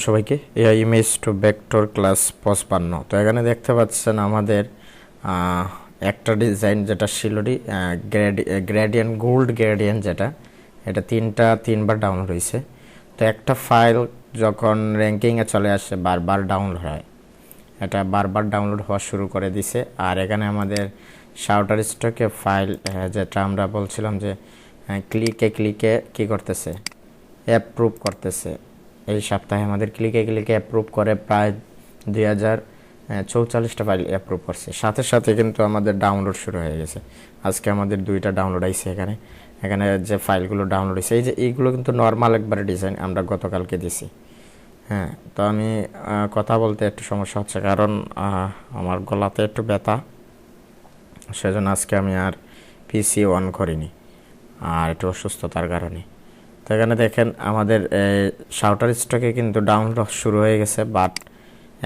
সবাইকে AI image to vector class 55। তো এখানে দেখতে পাচ্ছেন আমাদের একটা ডিজাইন যেটা শিলরি গ্রেডিয়েন্ট গোল্ড গ্রেডিয়েন্ট যেটা এটা তিনবার ডাউনলোড হয়েছে। তো একটা ফাইল যখন র্যাঙ্কিংয়ে চলে আসে বারবার ডাউনলোড হয়, এটা বারবার ডাউনলোড হওয়া শুরু করে দিছে। আর এখানে আমাদের শাউটার স্টকে ফাইল যেটা আমরা বলছিলাম যে ক্লিকে কি করতেছে, অ্যাপ্রুভ করতেছে। এই সপ্তাহে আমাদের ক্লিকে অ্যাপ্রুভ করে প্রায় 2044টা ফাইল অ্যাপ্রুভ করছে। সাথে সাথে কিন্তু আমাদের ডাউনলোড শুরু হয়ে গেছে। আজকে আমাদের 2টা ডাউনলোড আইছে। এখানে যে ফাইলগুলো ডাউনলোড হয়েছে এইগুলো কিন্তু নর্মাল একবারে ডিজাইন আমরা গতকালকে দিছি। হ্যাঁ, তো আমি কথা বলতে একটু সমস্যা হচ্ছে কারণ আমার গলাতে একটু ব্যথা, সেজন্য আজকে আমি আর পিসি অন করিনি আর একটু অসুস্থতার কারণে। তো এখানে দেখেন আমাদের শাউটার স্টকে কিন্তু ডাউনলোড শুরু হয়ে গেছে, বাট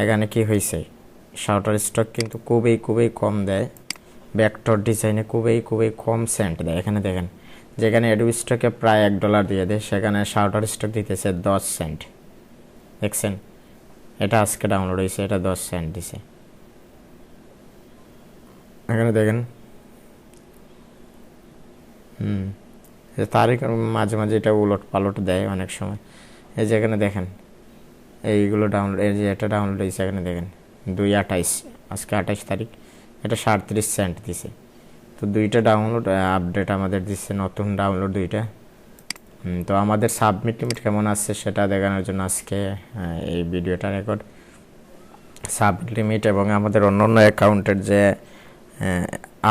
এখানে কি হয়েছে, শাউটার স্টক কিন্তু খুবই কম দেয়। ভেক্টর ডিজাইনে খুবই কম সেন্ট দেয়। এখানে দেখেন যেখানে অ্যাডোবি স্টকে প্রায় $1 দিয়ে দেয়, সেখানে শাউটার স্টক দিতেছে 10 সেন্ট। দেখছেন, এটা আজকে ডাউনলোড হয়েছে, এটা 10 সেন্ট দিছে। এখানে দেখেন তারিখ মাঝে মাঝে এটা উলট পালট দেয় অনেক সময়। এই যে এখানে দেখেন এইগুলো ডাউনলোড, এই যে এটা ডাউনলোড হয়েছে, এখানে দেখেন 2/28, আজকে 28 তারিখ, এটা 37 সেন্ট দিছে। তো 2টা ডাউনলোড আপডেট আমাদের দিচ্ছে, নতুন ডাউনলোড 2টা। তো আমাদের সাবমিট লিমিট কেমন আসছে সেটা দেখানোর জন্য আজকে এই ভিডিওটা রেকর্ড। সাবমিট লিমিট এবং আমাদের অন্য অ্যাকাউন্টের যে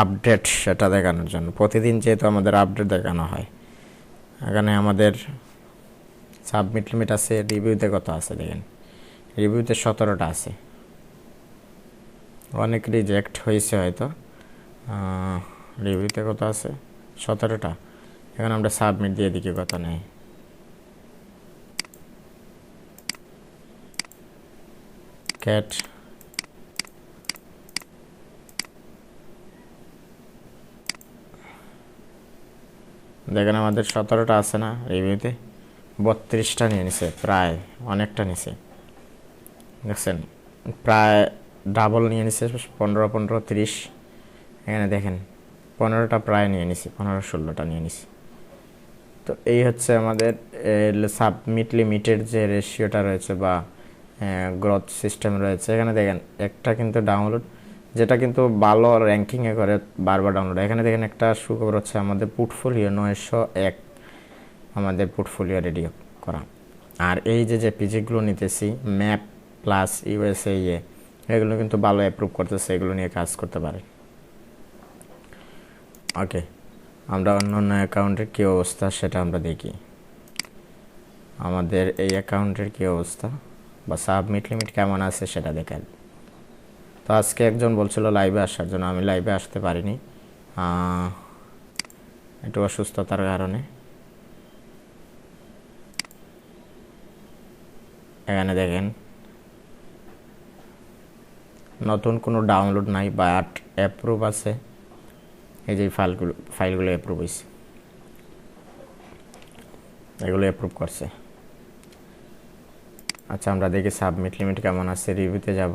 আপডেট সেটা দেখানোর জন্য প্রতিদিন যেহেতু আমাদের আপডেট দেখানো হয়। এখানে আমাদের সাবমিট লিমিট আছে, রিভিউতে কত আছে দেখেন, রিভিউতে 17টা আছে। অনেক রিজেক্ট হয়েছে হয়তো, রিভিউতে কত আছে 17টা। এখন আমরা সাবমিট দিয়ে দিকে কত নেই, ক্যাট দেখেন আমাদের 17টা আছে না, রিভিউতে 32টা নিয়ে নিছে, প্রায় অনেকটা নিছে। দেখছেন প্রায় ডাবল নিয়ে নিছে, 15 30। এখানে দেখেন 15টা প্রায় নিয়ে নিছি, 15-16টা নিয়ে নিছি। তো এই হচ্ছে আমাদের সাবমিট লিমিটের যে রেশিওটা রয়েছে বা গ্রোথ সিস্টেম রয়েছে। এখানে দেখেন একটা কিন্তু ডাউনলোড যেটা কিন্তু ভালো র্যাঙ্কিংয়ে করে বারবার ডাউনলোড। এখানে দেখেন একটা সুখবর হচ্ছে আমাদের পোর্টফোলিও 901 আমাদের পোর্টফোলিও রেডি করা। আর এই যে পিজিগুলো নিতেছি ম্যাপ প্লাস ইউএসএ এগুলো কিন্তু ভালো অ্যাপ্রুভ করতেছে, এগুলো নিয়ে কাজ করতে পারে। ওকে, আমরা অন্য অ্যাকাউন্টের কী অবস্থা সেটা আমরা দেখি। আমাদের এই অ্যাকাউন্টের কী অবস্থা বা সাবমিট লিমিট কেমন আছে সেটা দেখান। তো আজকে একজন বলছিল লাইভে আসার জন্য, আমি লাইভে আসতে পারিনি একটু অসুস্থতার কারণে। এখানে দেখেন নতুন কোনো ডাউনলোড নাই, বাট অ্যাপ্রুভ আছে। এই যে ফাইলগুলো অ্যাপ্রুভ হয়েছে, এগুলো অ্যাপ্রুভ করছে। আচ্ছা, আমরা দেখি সাবমিট লিমিট কেমন আছে। রিভিউতে যাব।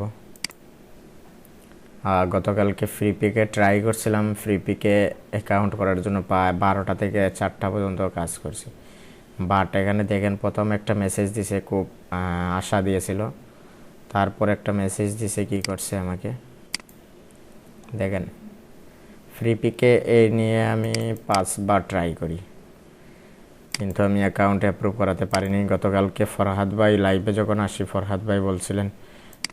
গতকালকে ফ্রি পিকে ট্রাই করছিলাম, ফ্রি পিকে অ্যাকাউন্ট করার জন্য প্রায় 12টা থেকে 4টা পর্যন্ত কাজ করছি। বাট এখানে দেখেন প্রথম একটা মেসেজ দিছে, খুব আশা দিয়েছিল। তারপর একটা মেসেজ দিছে, কি করছে আমাকে দেখেন। ফ্রি পিকে এই নিয়ে আমি 5বার ট্রাই করি, কিন্তু আমি অ্যাকাউন্ট অ্যাপ্রুভ করাতে পারিনি। গতকালকে ফরহাদ ভাই লাইভে যখন আসি, ফরহাদ ভাই বলছিলেন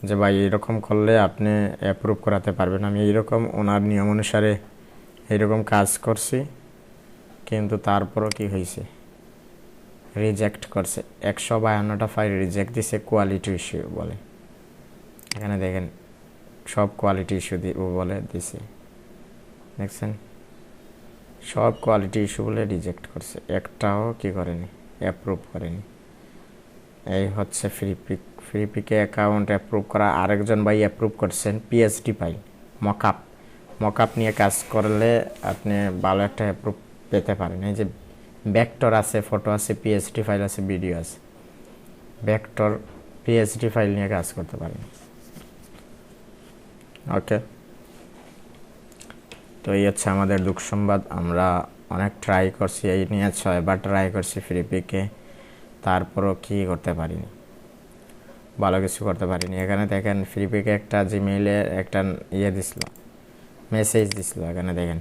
যে ভাই এইরকম করলে আপনি অ্যাপ্রুভ করাতে পারবেন। আমি এইরকম ওনার নিয়ম অনুসারে এইরকম কাজ করছি, কিন্তু তারপরও কি হয়েছে, রিজেক্ট করছে। 152টা ফাইল রিজেক্ট দিছে, কোয়ালিটি ইস্যু বলে। এখানে দেখেন সব কোয়ালিটি ইস্যু বলে দিছে, দেখছেন সব কোয়ালিটি ইস্যু বলে রিজেক্ট করছে, একটাও কি করেনি, অ্যাপ্রুভ করেনি। এই হচ্ছে ফ্রি পিকে অ্যাকাউন্ট অ্যাপ্রুভ করা। আরেকজন ভাই অ্যাপ্রুভ করছেন পিএইচডি ফাইল, মকআপ নিয়ে কাজ করলে আপনি ভালো একটা অ্যাপ্রুভ পেতে পারেন। এই যে ভেক্টর আছে, ফটো আছে, পিএইচডি ফাইল আছে, ভিডিও আছে। ভেক্টর পিএসডি ফাইল নিয়ে কাজ করতে পারেন। ওকে, তো এই হচ্ছে আমাদের দুঃখ সংবাদ। আমরা অনেক ট্রাই করছি, এই নিয়ে 6বার ট্রাই করছি ফ্রিপিকে, তারপরও কি করতে পারিনি, ভালো কিছু করতে পারিনি। এখানে দেখেন ফ্রিপিকে একটা জিমেইলের একটা দিছিল, মেসেজ দিছিল। এখানে দেখেন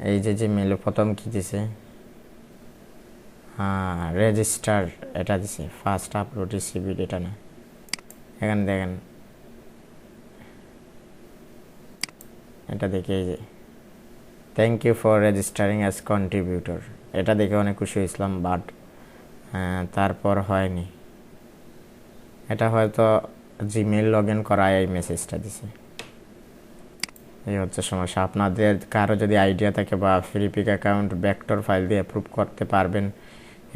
এই যে জিমেইলে প্রথম কি দিছে, হ্যাঁ রেজিস্টার এটা দিছে, ফার্স্ট আপলোড রিসিভড, এটা না। এখানে দেখেন এটা দেখে এই যে thank you for registering as contributor, এটা দেখে অনেক খুশি হয়েছিলাম, বাট তারপর হয়নি। এটা হয়তো জিমেইল লগ ইন করায় এই মেসেজটা দিছে। এই হচ্ছে সমস্যা। আপনাদের কারো যদি আইডিয়া থাকে বা ফ্রিপিক অ্যাকাউন্ট ভেক্টর ফাইল দিয়ে অ্যাপ্রুভ করতে পারবেন,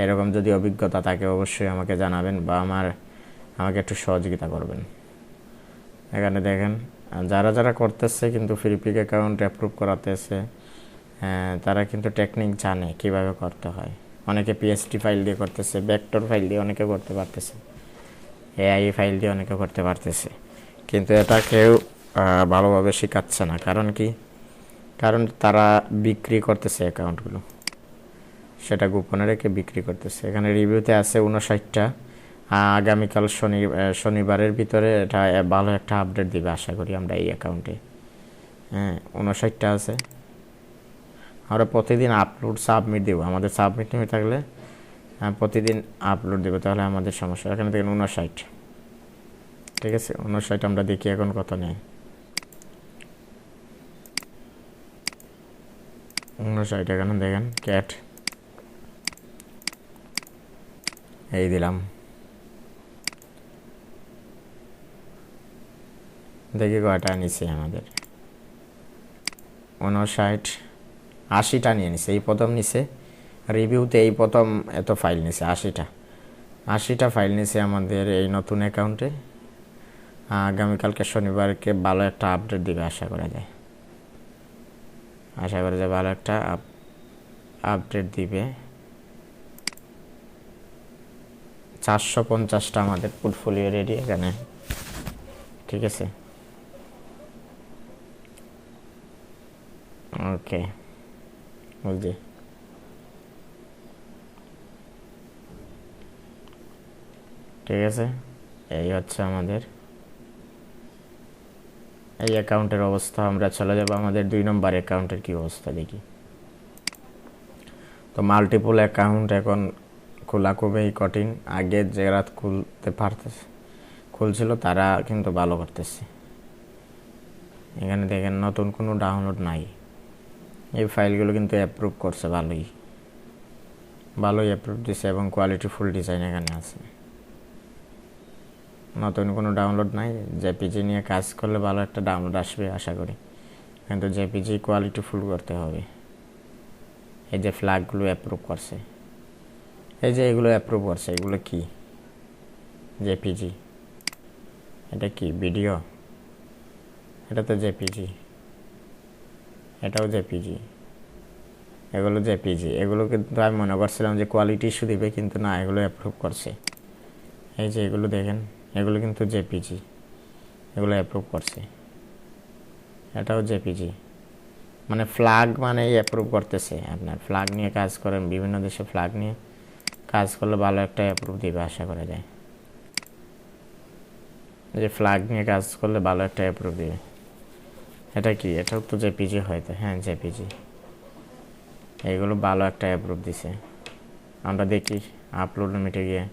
এরকম যদি অভিজ্ঞতা থাকে অবশ্যই আমাকে জানাবেন বা আমাকে একটু সহযোগিতা করবেন। এখানে দেখেন যারা যারা করতেছে কিন্তু ফ্রিপিক অ্যাকাউন্ট অ্যাপ্রুভ করাতেছে, তারা কিন্তু টেকনিক জানে কিভাবে করতে হয়। অনেকে পিএসটি ফাইল দিয়ে করতেছে, ভেক্টর ফাইল দিয়ে অনেকে করতে পারতেছে, এআই ফাইল দিয়ে অনেকে করতে পারতেছে, কিন্তু এটা কেউ ভালোভাবে শেখাচ্ছে না। কারণ কি? কারণ তারা বিক্রি করতেছে অ্যাকাউন্টগুলো, সেটা গোপনে রেখে বিক্রি করতেছে। এখানে রিভিউতে আছে 59টা। আগামীকাল শনিবারের ভিতরে এটা ভালো একটা আপডেট দিবে আশা করি আমরা এই অ্যাকাউন্টে। 59টা আছে। আমরা প্রতিদিন আপলোড সাবমিট দেবো, আমাদের সাবমিট নিয়ে থাকলে প্রতিদিন আপলোড দেবো, তাহলে আমাদের সমস্যা। এখানে দেখেন 59, ঠিক আছে 59। আমরা দেখি এখন কত নেয়। 59 এখানে দেখেন ক্যাট এই দিলাম, দেখি কয়টা নিছে আমাদের। 59, 80টা নিয়ে নিছে, এই প্রথম নিছে রিভিউতে, এই প্রথম এত ফাইল নিছে 80টা ফাইল নিছে আমাদের এই নতুন অ্যাকাউন্টে। আগামীকালকে শনিবারকে ভালো একটা আপডেট দিবে আশা করা যায়, ভালো একটা আপডেট দিবে। 450টা আমাদের পোর্টফোলিও রেডি এখানে, ঠিক আছে। ওকে, বুঝছি। ঠিক আছে, এই হচ্ছে আমাদের এই অ্যাকাউন্টের অবস্থা। আমরা চলে যাব আমাদের 2 নম্বর অ্যাকাউন্টের কি অবস্থা দেখি। তো মাল্টিপল অ্যাকাউন্ট এখন খোলা খুবই কঠিন। আগে যারা খুলছিল তারা কিন্তু ভালো করতেছে। এখানে দেখেন নতুন কোনো ডাউনলোড নাই, এই ফাইলগুলো কিন্তু অ্যাপ্রুভ করছে, ভালোই অ্যাপ্রুভ দিছে এবং কোয়ালিটি ফুল ডিজাইন এখানে আছে। নতুন কোনো ডাউনলোড নাই। জেপিজি নিয়ে কাজ করলে ভালো একটা ডাউনলোড আসবে আশা করি, কিন্তু জেপিজি কোয়ালিটি ফুল করতে হবে। এই যে ফ্ল্যাগগুলো অ্যাপ্রুভ করছে, এই যে এগুলো অ্যাপ্রুভ করছে, এগুলো কি জেপিজি? এটা কি ভিডিও? এটা তো জেপিজি, এটাও জেপিজি, এগুলো জেপিজি। এগুলো কিন্তু আমি মনে করছিলাম যে কোয়ালিটি ইস্যু দিবে, কিন্তু না, এগুলো অ্যাপ্রুভ করছে। এই যে এগুলো দেখেন, এগুলো কিন্তু জেপিজি, এগুলো অ্যাপ্রুভ করছে। এটাও জেপিজি, মানে ফ্ল্যাগ মানে অ্যাপ্রুভ করতেছে। আপনার ফ্ল্যাগ নিয়ে কাজ করেন, বিভিন্ন দেশে ফ্ল্যাগ নিয়ে কাজ করলে ভালো একটা অ্যাপ্রুভ দিবে আশা করা যায়। যে ফ্ল্যাগ নিয়ে কাজ করলে ভালো একটা অ্যাপ্রুভ দিবে। এটা কি? এটাও তো জেপিজি হয়তো, হ্যাঁ জেপিজি। এইগুলো ভালো একটা অ্যাপ্রুভ দিছে। আমরা দেখি আপলোড লিমিটে গিয়ে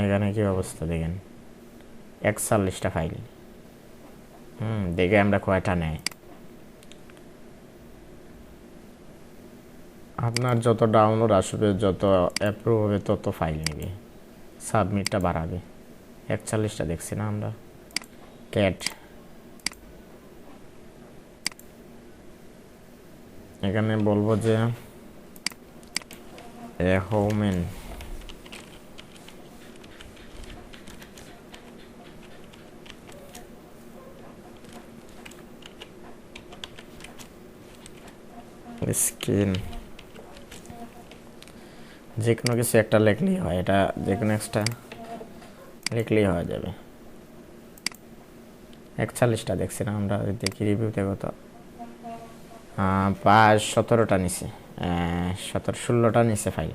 এখানে কি অবস্থা দেখেন, 41টা ফাইল। দেখে আমরা কয়টা নেয়। আপনার যত ডাউনলোড আসবে, যত অ্যাপ্রুভ হবে, তত ফাইল নেবে, সাবমিটটা বাড়াবে। 41টা দেখছি না আমরা। ক্যাট এখানে বলবো যে হোমেন স্ক্রিন যে কোনো কিছু একটা লিখলেই হয়, এটা যে কোনো একটা লিখলেই হয়ে যাবে। 41টা দেখছি না আমরা, দেখি রিভিউতে কত, 17টা নিছে, 16টা নিছে ফাইল।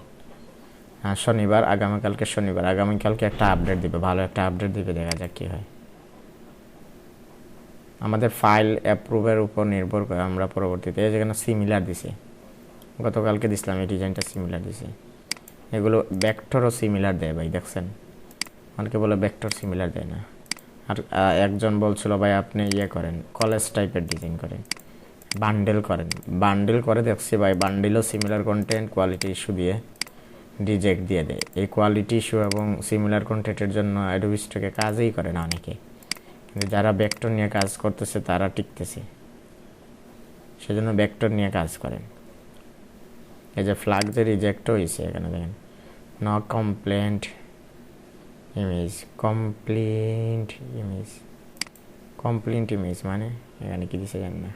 শনিবার, আগামীকালকে শনিবার, আগামীকালকে একটা আপডেট দিবে, ভালো একটা আপডেট দিবে, দেখা যাক কী হয়। আমাদের ফাইল অ্যাপ্রুভের উপর নির্ভর করে আমরা পরবর্তীতে, যেখানে সিমিলার দিছে, গতকালকে দিছিলাম এই ডিজাইনটা সিমিলার দিছে। এগুলো ভেক্টরও সিমিলার দেয় ভাই, দেখছেন? অনেকে বলে ভেক্টর সিমিলার দেয় না। আর একজন বলছিল ভাই আপনি ইয়ে করেন, কলেজ টাইপের ডিজাইন করেন, বান্ডেল করেন। বান্ডেল করে দেখছি ভাই, বান্ডেলও সিমিলার কন্টেন্ট কোয়ালিটি ইস্যু দিয়ে রিজেক্ট দিয়ে দেয়। এই কোয়ালিটি ইস্যু এবং সিমিলার কন্টেন্টের জন্য অ্যাডোবি স্টকে কাজই করে না অনেকে, কিন্তু যারা ভেক্টর নিয়ে কাজ করতেছে তারা টিকতেছে, সেজন্য ভেক্টর নিয়ে কাজ করেন। এই যে ফ্ল্যাগ যে রিজেক্ট হয়েছে, এখানে দেখেন no complaint image, complaint image মানে এখানে কি দিছে জানেন না,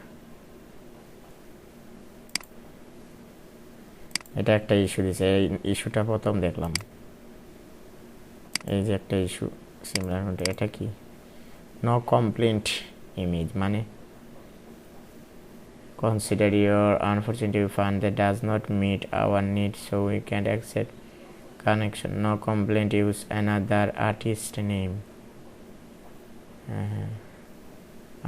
এটা একটা ইস্যু দিছে। এই ইস্যুটা প্রথম দেখলাম, এই যে একটা ইস্যু সিমিলার কন্টেন্ট, এটা কি নো কমপ্লেন্ট ইমেজ মানে consider your unfortunate fund that does not meet our needs, so we can't accept connection. No complaint, use another artist name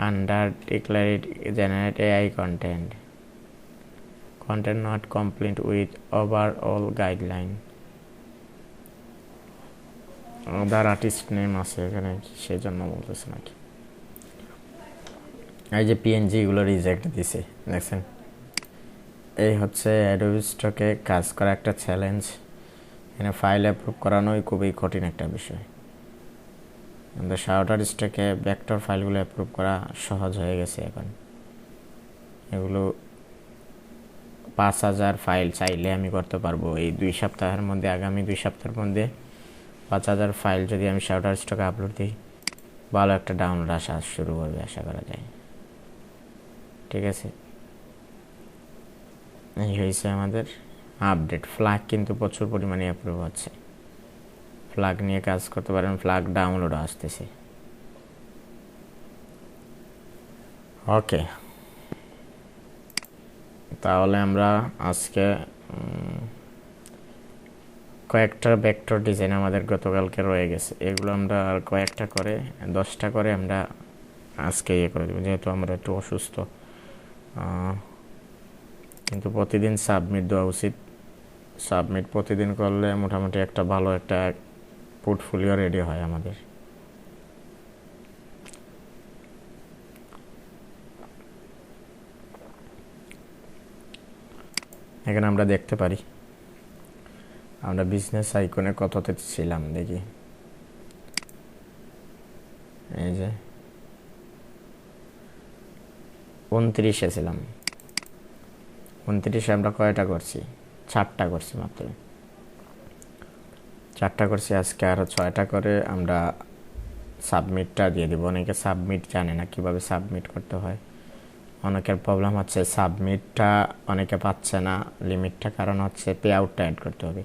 under declared generate AI content not complaint with overall guideline. other artist name আছে এখানে, সেজন্য বলতেছে নাকি। এই যে PNG গুলো reject দিছে, দেখছেন? এই হচ্ছে অ্যাডোবি স্টকে কাজ করা একটা চ্যালেঞ্জ। এখানে ফাইল অ্যাপ্রুভ করানোই খুবই কঠিন একটা বিষয়। আমাদের শাউটার স্টকে ভেক্টর ফাইলগুলো অ্যাপ্রুভ করা সহজ হয়ে গেছে এখন। এগুলো 5000 ফাইল চাইলে আমি করতে পারবো এই 2 সপ্তাহের মধ্যে। আগামী 2 সপ্তাহের মধ্যে 5000 ফাইল যদি আমি শাউটার স্টকে আপলোড দিই, ভালো একটা ডাউনলোড আসা শুরু করবে আশা করা যায়। ঠিক আছে, এই হয়েছে আমাদের আপডেট। ফ্ল্যাগ কিন্তু প্রচুর পরিমাণে অ্যাপ্রুভ হচ্ছে, ফ্ল্যাগ নিয়ে কাজ করতে পারেন, ফ্ল্যাগ ডাউনলোড আসতেছে। ওকে, তাহলে আমরা আজকে কয়েকটা ভেক্টর ডিজাইন আমাদের গতকালকে রয়ে গেছে, এগুলো আমরা আর কয়েকটা করে 10টা করে আমরা আজকে ইয়ে করে দেবো, যেহেতু আমরা একটু অসুস্থ। কিন্তু প্রতিদিন সাবমিট দেওয়া উচিত। সাবমিট প্রতিদিন করলে মোটামুটি একটা ভালো একটা পোর্টফোলিও রেডি হয় আমাদের। এখানে আমরা দেখতে পারি আমরা বিজনেস আইকনে কততে ছিলাম, দেখি এই যে 29-এ ছিলাম। 29-এ আমরা কয়টা করছি? 4টা করছি মাত্র, 4টা করছি। আজকে আরও 6টা করে আমরা সাবমিটটা দিয়ে দেবো। অনেকে সাবমিট জানে না কিভাবে সাবমিট করতে হয়, অনেকের প্রবলেম হচ্ছে সাবমিটটা অনেকে পাচ্ছে না লিমিটটা, কারণ হচ্ছে পে আউটটা অ্যাড করতে হবে।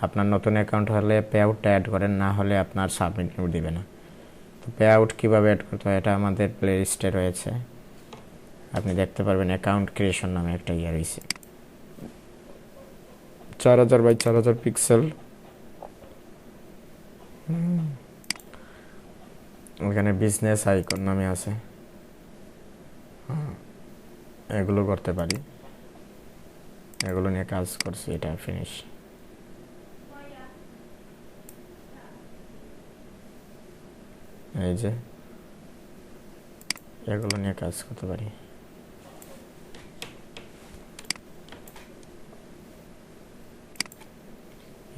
আপনার নতুন অ্যাকাউন্ট হলে পে আউটটা অ্যাড করেন, না হলে আপনার সাবমিট দিবে না। তো পে আউট কীভাবে অ্যাড করতে হয় এটা আমাদের প্লে লিস্টে রয়েছে, আপনি দেখতে পারবেন। অ্যাকাউন্ট ক্রিয়েশন নামে একটা ইয়ে রয়েছে, 4000 বাই 4000 পিক্সেল। ওখানে বিজনেস আইকন নামে আছে, এগুলো করতে পারি, এগুলো নিয়ে কাজ করছি, এটা ফিনিশ। এই যে এগুলো নিয়ে কাজ করতে পারি।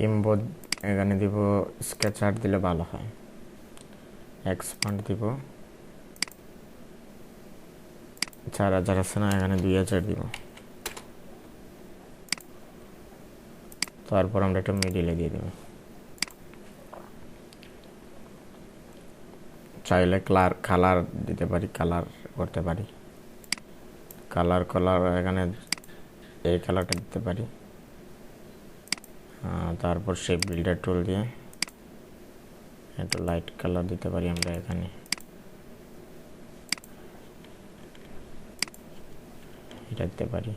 ইমবোর্ড এখানে দিব, স্কেচ আর্ট দিলে ভালো হয়। এক্সপান্ড দিব, 4000 আছে না, এখানে 2000 দিব। তারপর আমরা একটা মিডিলে দিয়ে দেব। চাইলে কালার দিতে পারি, কালার করতে পারি। কালার এখানে এই কালারটা দিতে পারি। তারপর শেপ বিল্ডার টুল দিয়ে একটু লাইট কালার দিতে পারি আমরা এখানে, এটা দিতে পারি।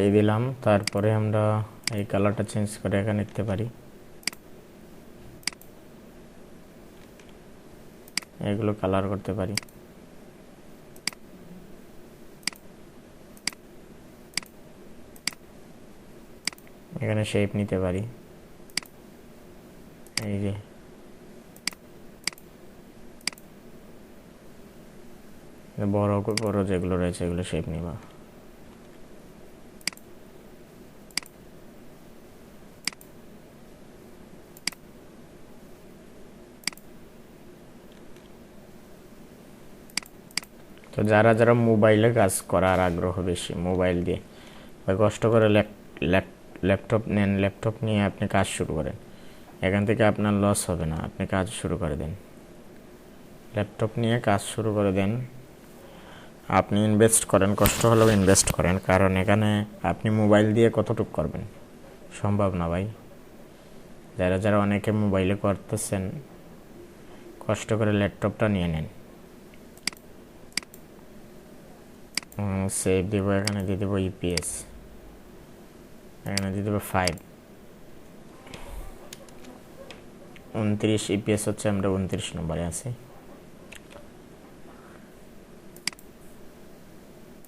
এই দিলাম। তারপরে আমরা এই কালারটা চেঞ্জ করে এখানে নিতে পারি, এগুলো কালার করতে পারি। এখানে শেপ নিতে পারি, এই যে বড় বড় যেগুলো রয়েছে এগুলো শেপ নিবা। তো যারা যারা মোবাইলে কাজ করার আগ্রহ বেশি, মোবাইল দিয়ে বা কষ্ট করে ল্যাপটপ নেন, ল্যাপটপ নিয়ে আপনি কাজ শুরু করেন, এখান থেকে আপনার লস হবে না, আপনি কাজ শুরু করে দেন, ল্যাপটপ নিয়ে কাজ শুরু করে দেন। আপনি ইনভেস্ট করেন, কষ্ট হলেও ইনভেস্ট করেন, কারণ এখানে আপনি মোবাইল দিয়ে কতটুকু করবেন, সম্ভব না ভাই। যারা যারা অনেকে মোবাইলে করতেছেন, কষ্ট করে ল্যাপটপটা নিয়ে নেন। সেভ দিব, এখানে দিয়ে দেবো ইপিএস, এখানে দিয়ে দেবো 29 ইপিএস হচ্ছে, আমরা 29 নম্বরে আছি।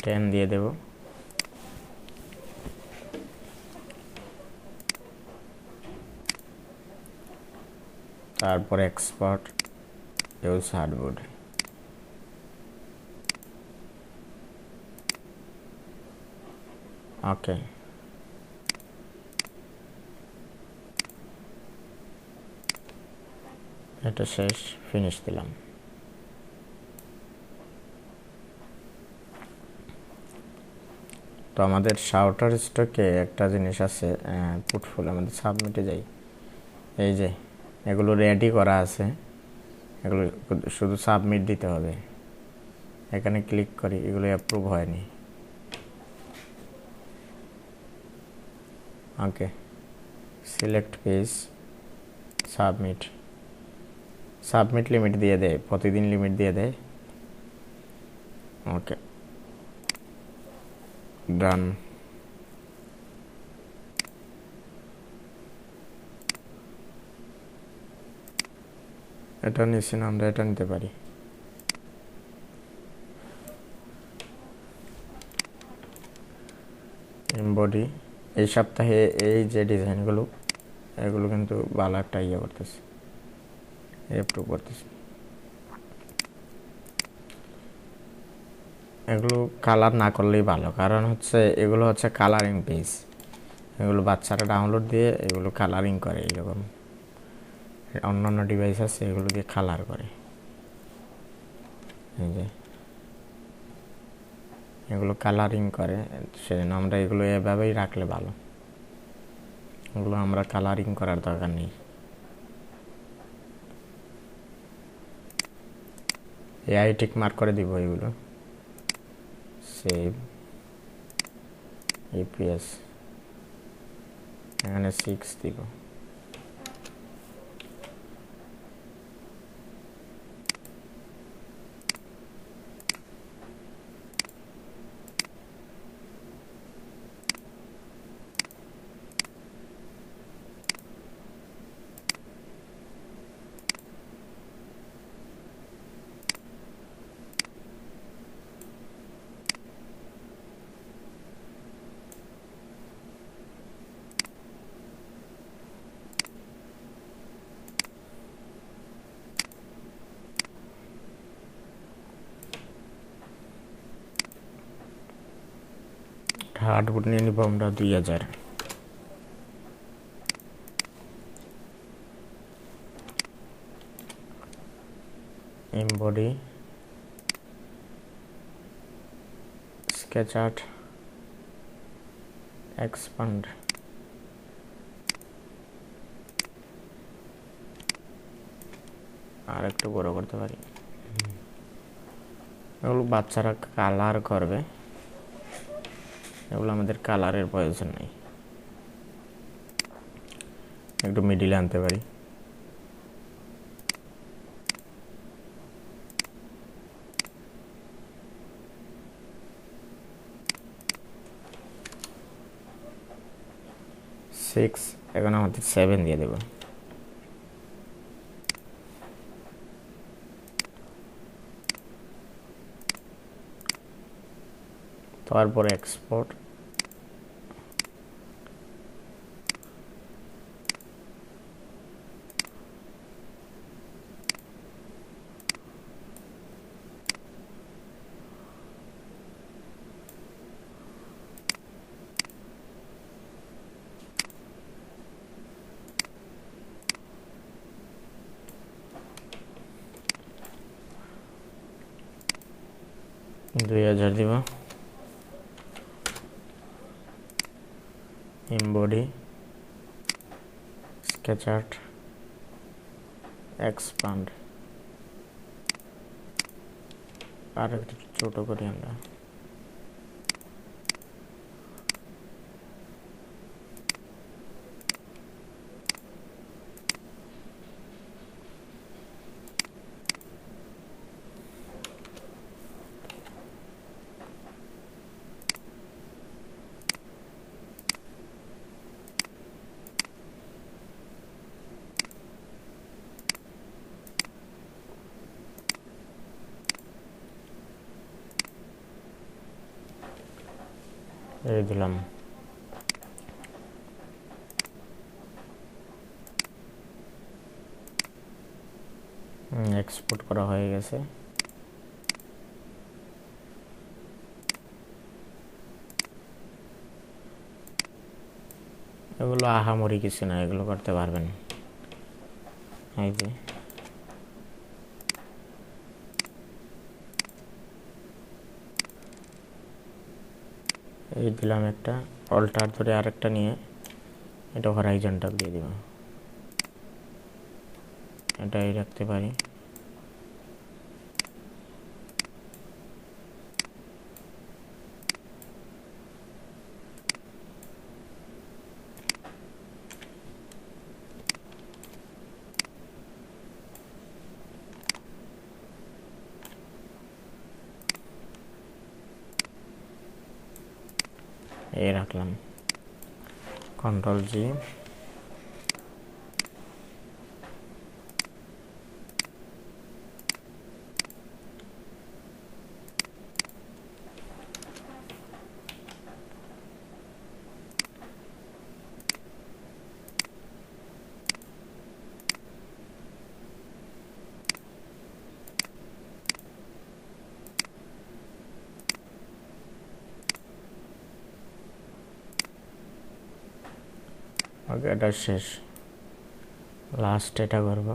10 দিয়ে দেব। তারপর এক্সপোর্ট ইউজ হার্ডবোর্ড, ওকে। এটা শেষ, ফিনিশ দিলাম। তো আমাদের শাউটার স্টকে একটা জিনিস আছে, পোর্টফোলিও, আমাদের সাবমিটে যাই, এই যে এগুলো রেডি করা আছে, এগুলো শুধু সাবমিট দিতে হবে। এখানে ক্লিক করি, এগুলো অ্যাপ্রুভ হয়নি, okay. Select page, submit, submit limit দিয়ে দেয়, প্রতিদিন লিমিট দিয়ে দেয়, ওকে, ডান। এটা নিচ্ছি না, আমরা এটা নিতে পারি। এমবডি, এই সপ্তাহে এই যে ডিজাইনগুলো, এগুলো কিন্তু ভালো একটা ইয়ে করতেছে, অ্যাপ্রুভ করতেছে। এগুলো কালার না করলেই ভালো, কারণ হচ্ছে এগুলো হচ্ছে কালারিং পেজ, এগুলো বাচ্চারা ডাউনলোড দিয়ে এগুলো কালারিং করে, এরকম অন্যান্য ডিভাইস আছে এগুলো দিয়ে কালার করে, এই যে এগুলো কালারিং করে, সেজন্য আমরা এগুলো এভাবেই রাখলে ভালো, এগুলো আমরা কালারিং করার দরকার নেই। এআই টিক মার্ক করে দিব এগুলো, সেভ ইপিএস, এখানে 6 দিব। হার্ডবোর্ড নিয়ে নিব আমরা 2000। এমবডি স্কেচ আর্ট এক্সপান্ড আর একটু বড় করতে পারি। এগুলো বাচ্চারা কালার করবে, এগুলো আমাদের কালারের প্রয়োজন নেই। একটু মিডিলে আনতে পারি। সিক্স, এখন আমাদের 7 দিয়ে দেব। তারপরে এক্সপোর্ট, $2000 দিব। এমবডি স্কেচ আর্ট এক্সপান্ড আর একটু ছোট করি আমরা। এই দিলাম। এক্সপোর্ট করা হয়ে গেছে। এগুলো আহামরি কিছু না, এগুলো করতে পারবেন। এই যে এই দিলাম একটা, অল্টার ধরে আরেকটা নিয়ে এটা হরাইজন্টাল দিয়ে দিব। এটাই রাখতে পারি। এই রাখলাম, কন্ট্রোল জি। ওকে, এটা শেষ। লাস্ট এটা করব।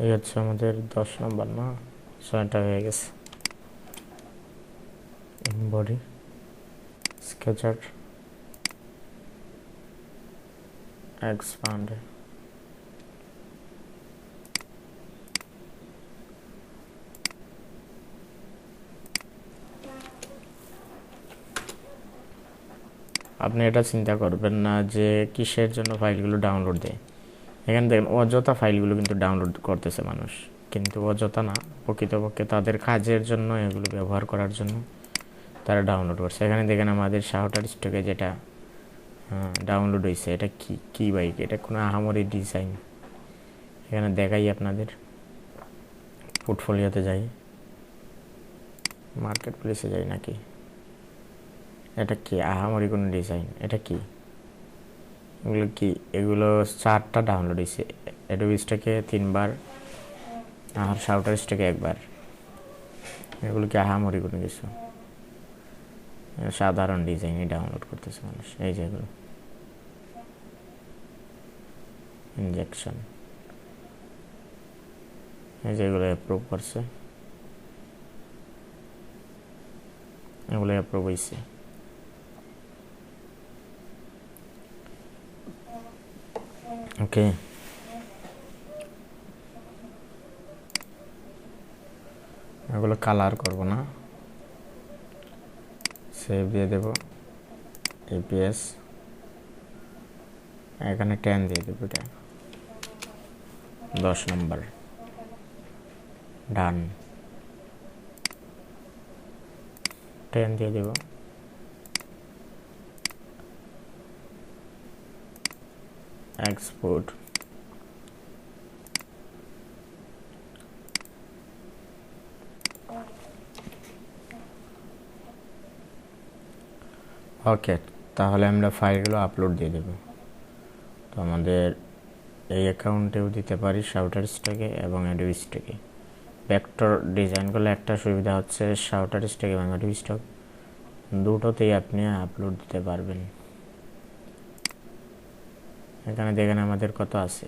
এই হচ্ছে আমাদের 10 নম্বর, না 6টা হয়ে গেছে। এমবডি স্কেচ আর্ট এক্সপান্ড, আপনি এটা চিন্তা করবেন না যে কিসের জন্য ফাইলগুলো ডাউনলোড দেয়। এখানে দেখেন অযথা ফাইলগুলো কিন্তু ডাউনলোড করতেছে মানুষ, কিন্তু অযথা না, প্রকৃতপক্ষে তাদের কাজের জন্য এগুলো ব্যবহার করার জন্য তারা ডাউনলোড করছে। এখানে দেখেন আমাদের শাহটার স্টকে যেটা ডাউনলোড হয়েছে, এটা কি বাইক, এটা কোনো আহামরি ডিজাইন। এখানে দেখাই আপনাদের, পোর্টফোলিওতে যাই, মার্কেট প্লেসে যাই নাকি, এটা কি আহামরি কোনো ডিজাইন, এটা কি এগুলো কি, এগুলো 4টা ডাউনলোড হয়েছে, অ্যাডোবি স্টকে 3বার আর শাউটার স্টকে 1বার। এগুলো কি আহামরি কোনো কিছু, সাধারণ ডিজাইনই ডাউনলোড করতেছে মানুষ। এই যেগুলো ইনজেকশন, এই যেগুলো অ্যাপ্রুভ করছে, এগুলো অ্যাপ্রুভ হয়েছে। ওকে, এগুলো কালার করব না, সেভ দিয়ে দেব। এপিএস এখানে 10 দিয়ে দেবো, এটা 10 নম্বর, ডান 10 দিয়ে দেব। এক্সপোর্ট, ওকে, তাহলে আমরা ফাইলগুলো আপলোড দিয়ে দেব। তো আমাদের এই অ্যাকাউন্টেও দিতে পারি শাউটার স্টকে এবং অ্যাডোবি স্টকে। ভেক্টর ডিজাইনগুলো একটা সুবিধা হচ্ছে শাউটার স্টক এবং অ্যাডোবি স্টক দুটোতেই আপনি আপলোড দিতে পারবেন। এখানে দেখেন আমাদের কত আছে,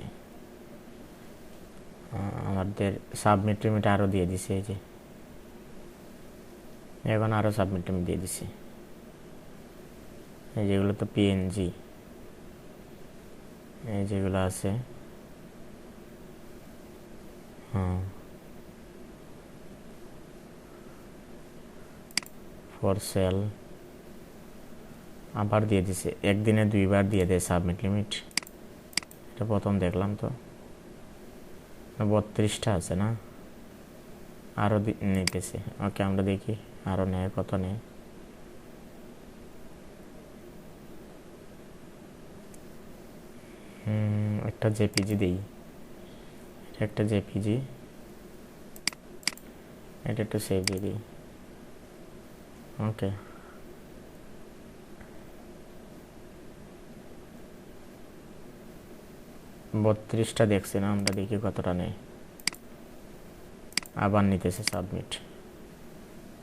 আমাদের সাবমিট লিমিট আরও দিয়ে দিছে। এই যে এখন আরও সাবমিট লিমিট দিয়ে দিছে। এই যেগুলো তো পিএনজি, এই যেগুলো আছে, ফর সেল আবার দিয়ে দিছে, একদিনে 2বার দিয়ে দেয় সাবমিট লিমিট। এটা প্রথম দেখলাম। তো 32টা আছে না, আরও নিতেছে। ওকে, আমরা দেখি আরও নেয়, কত নেয়। একটা জেপিজি দিই, একটা জেপিজি, এটা একটু সেভ দিয়ে দিই। ওকে, বত্রিশটা দেখছি না, আমরা দেখি কতটা নেই। আবার নিতেছে সাবমিট।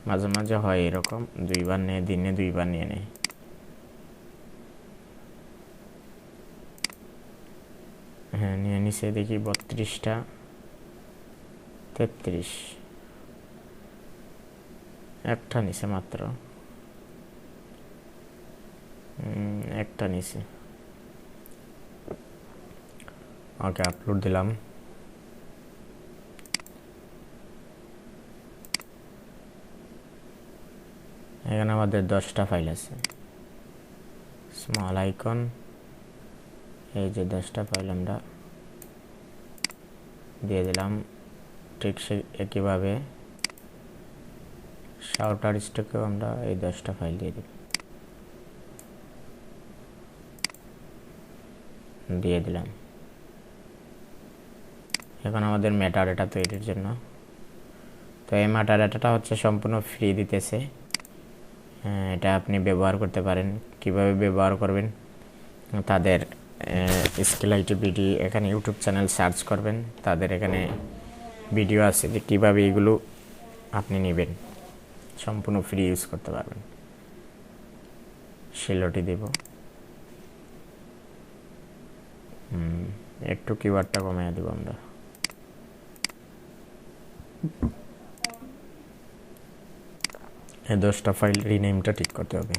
মাঝে মাঝে হয় এরকম, 2বার নেয়, দিনে 2বার নিয়ে নেয়। হ্যাঁ, নিয়ে নিছে, দেখি 32টা, 33, একটা নিছে মাত্র, একটা নিছে। ওকে, আপলোড দিলাম। এখানে আমাদের 10টা ফাইল আছে, স্মল আইকন, এই যে 10টা ফাইল আমরা দিয়ে দিলাম। ঠিক সে একইভাবে শাউটার স্টকেও আমরা এই 10টা ফাইল দিয়ে দিলাম। এখন আমাদের মেটা ডেটা তৈরির জন্য, তো এই মেটা ডেটাটা হচ্ছে সম্পূর্ণ ফ্রি দিতেছে। এটা আপনি ব্যবহার করতে পারেন। কিভাবে ব্যবহার করবেন, তাদের স্কিল আইটি বিডি এখানে ইউটিউব চ্যানেল সার্চ করবেন, তাদের এখানে ভিডিও আছে যে কীভাবে এগুলো আপনি নেবেন, সম্পূর্ণ ফ্রি ইউজ করতে পারবেন। শিলটি দেব, একটু কিওয়ার্ডটা কমিয়ে দেব আমরা। এই 10টা ফাইল রিনেমটা ঠিক করতে হবে,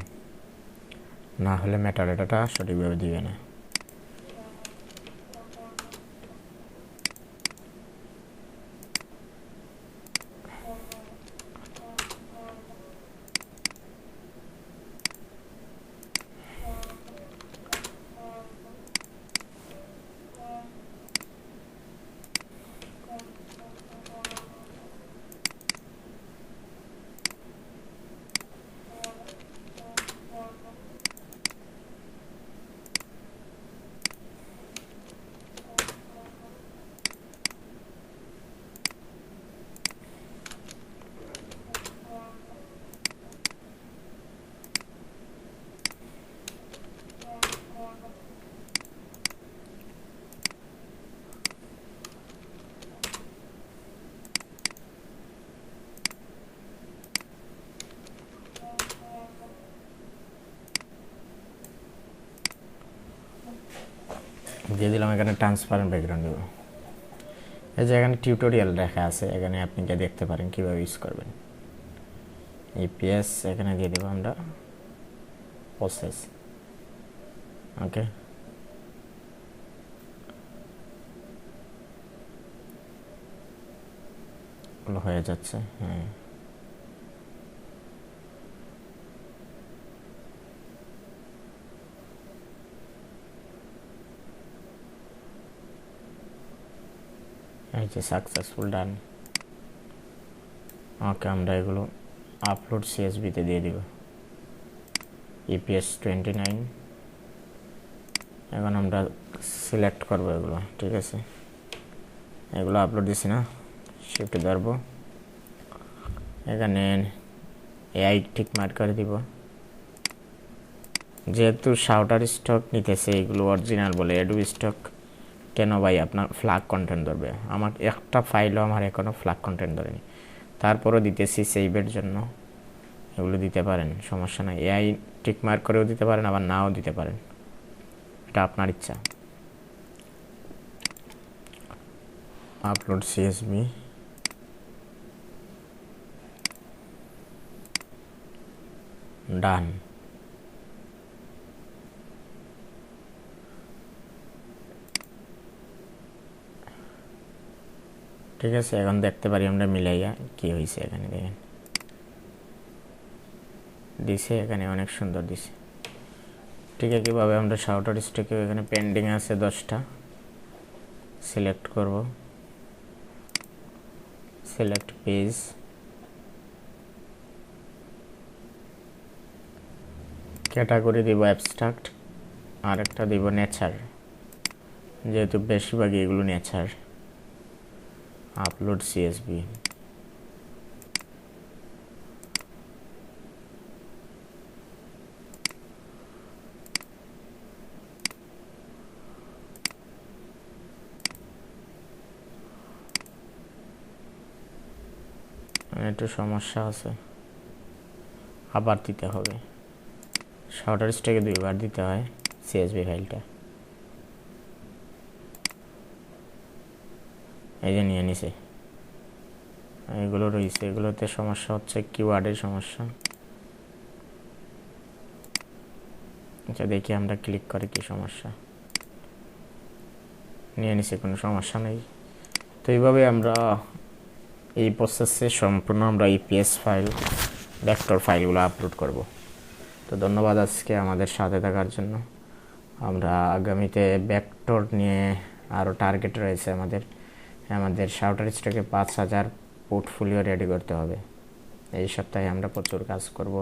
না হলে মেটা ডেটাটা সঠিকভাবে দিবে না। দিয়ে দিলাম, এখানে ট্রান্সপারেন্ট ব্যাকগ্রাউন্ড দেবো। এই যে এখানে টিউটোরিয়াল লেখা আছে, এখানে আপনি গিয়ে দেখতে পারেন কীভাবে ইউজ করবেন। ইপিএস এখানে দিয়ে দেবো আমরা প্রসেস। ওকে, হয়ে যাচ্ছে। হ্যাঁ, এই যে সাকসেসফুল ডান। ওকে, আমরা এগুলো আপলোড সিএসবিতে দিয়ে দিব। ইপিএস 29 এখন আমরা সিলেক্ট করব এগুলো। ঠিক আছে, এগুলো আপলোড দিছি না, শিফট ধরবো, এখানে এআই ঠিক মার্ক করে দিব। যেহেতু শাউটার স্টক নিতেছে, এগুলো অরিজিনাল বলে অ্যাডোবি স্টক, কেন ভাই আপনার ফ্ল্যাগ কন্টেন্ট ধরবে? আমার একটা ফাইলও আমার এখনও ফ্ল্যাগ কন্টেন্ট ধরেনি, তারপরও দিতেছি সেভের জন্য। এগুলো দিতে পারেন, সমস্যা নাই। এআই টিক মার্ক করেও দিতে পারেন, আবার নাও দিতে পারেন, এটা আপনার ইচ্ছা। আপলোড সিএসবি, ডান। ঠিক আছে, এখন দেখতে পারি আমরা মিলাইয়া কি হয়েছে। এখানে দেখেন দিছে, এখানে অনেক সুন্দর দিছে। ঠিক আছে, কীভাবে আমরা শাউটার স্টকে এখানে পেন্ডিং আছে 10টা, সিলেক্ট করব, সিলেক্ট পেজ, ক্যাটাগরি দিব অ্যাবস্ট্রাক্ট, আর একটা দিব নেচার, যেহেতু বেশিরভাগই এগুলো নেচার। আপলোড সিএসবি, একটু সমস্যা আছে, আবার দিতে হবে। শাউটার স্টকে 2বার দিতে হয় সিএসবি ফাইলটা। এই যে নিয়ে নিছে, এগুলো রয়েছে, এগুলোতে সমস্যা হচ্ছে কিওয়ার্ডের সমস্যা। আচ্ছা, দেখি আমরা ক্লিক করে কি সমস্যা। নিয়ে নিছে, কোনো সমস্যা নেই। তো এইভাবে আমরা এই প্রসেসে সম্পূর্ণ আমরা ইপিএস ফাইল, ভেক্টর ফাইলগুলো আপলোড করব। তো ধন্যবাদ আজকে আমাদের সাথে থাকার জন্য। আমরা আগামীতে ভেক্টর নিয়ে আরও টার্গেট রয়েছে আমাদের। শাউটার স্টকে 5000 পোর্টফোলিও রেডি করতে হবে। এই সপ্তাহে আমরা প্রচুর কাজ করব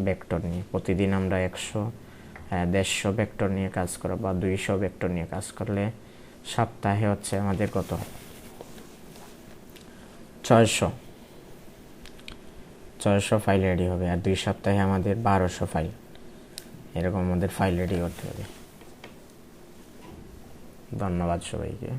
ভেক্টর নিয়ে। প্রতিদিন আমরা 100-150 ভেক্টর নিয়ে কাজ করব, বা 200 ভেক্টর নিয়ে কাজ করলে সপ্তাহে হচ্ছে আমাদের কত, 600 ফাইল রেডি হবে। আর 2 সপ্তাহে আমাদের 1200 ফাইল, এরকম আমাদের ফাইল রেডি করতে হবে। ধন্যবাদ সবাইকে।